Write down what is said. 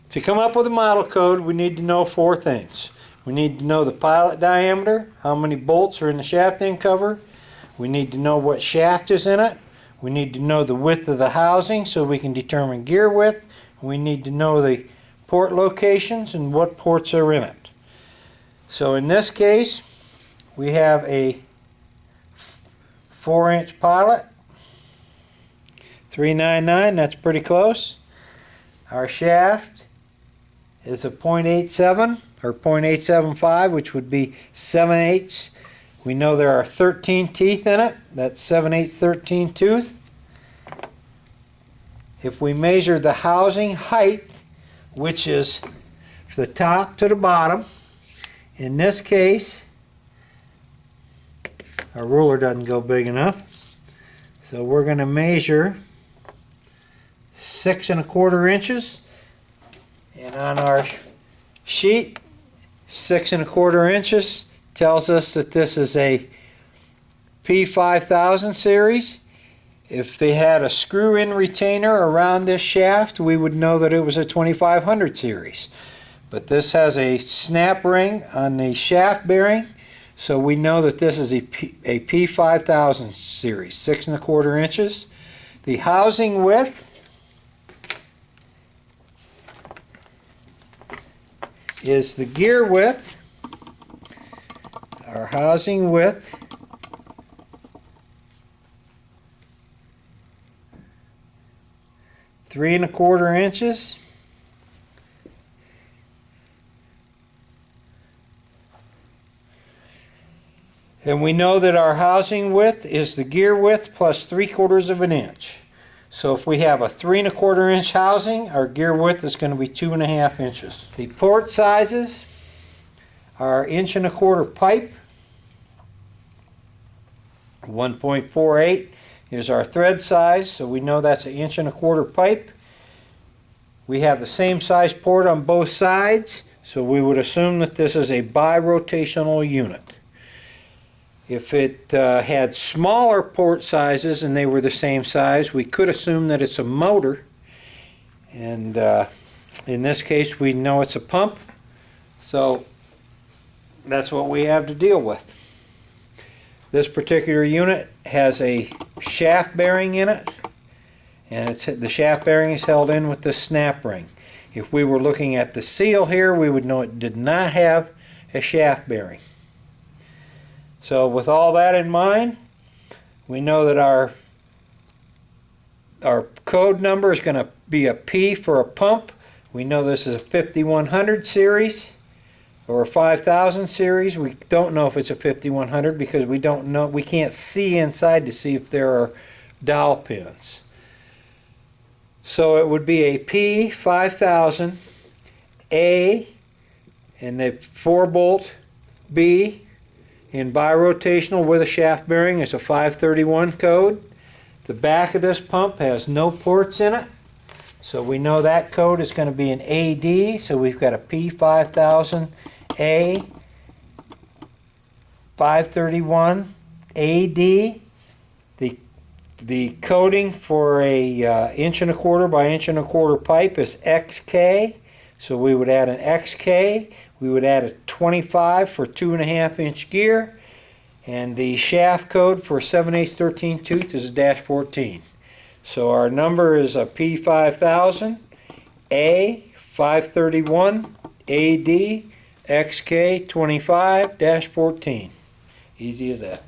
To come up with a model code, we need to know four things. We need to know the pilot diameter, how many bolts are in the shaft end cover. We need to know what shaft is in it. We need to know the width of the housing so we can determine gear width. We need to know the port locations and what ports are in it. So in this case, we have a 4-inch pilot, 399, that's pretty close. Our shaft is a .87 or .875, which would be 7/8. We know there are 13 teeth in it. That's 7/8 13 tooth. If we measure the housing height, which is from the top to the bottom, in this case, our ruler doesn't go big enough, so we're going to measure 6 1/4 inches. And on our sheet, 6 1/4 inches tells us that this is a P5000 series. If they had a screw-in retainer around this shaft, we would know that it was a 2500 series. But this has a snap ring on the shaft bearing, so we know that this is a P5000 series, 6 1/4 inches. The housing width is the gear width. Our housing width (3 1/4 inches). And we know that our housing width is the gear width plus 3/4 of an inch. So if we have a 3 1/4 inch housing, our gear width is going to be 2.5 inches. The port sizes are 1 1/4 pipe. 1.48 is our thread size, so we know that's an 1 1/4 pipe. We have the same size port on both sides, so we would assume that this is a bi-rotational unit. If it had smaller port sizes and they were the same size, we could assume that it's a motor. And in this case, we know it's a pump. So that's what we have to deal with. This particular unit has a shaft bearing in it, and the shaft bearing is held in with the snap ring. If we were looking at the seal here, we would know it did not have a shaft bearing. So with all that in mind, we know that our code number is going to be a P for a pump. We know this is a 5100 series or a 5000 series. We don't know if it's a 5100 because we can't see inside to see if there are dowel pins. So it would be a P5000 A and the 4-bolt B in birotational with a shaft bearing. Is a 531 code. The back of this pump has no ports in it, so we know that code is going to be an AD. So we've got a P5000 A 531 AD. The coding for a 1 1/4 by 1 1/4 pipe is XK. So we would add an XK. We would add a 25 for 2.5 inch gear, and the shaft code for 7/8 13 tooth is a -14. So our number is a P5000 A 531 AD XK 25-14. Easy as that.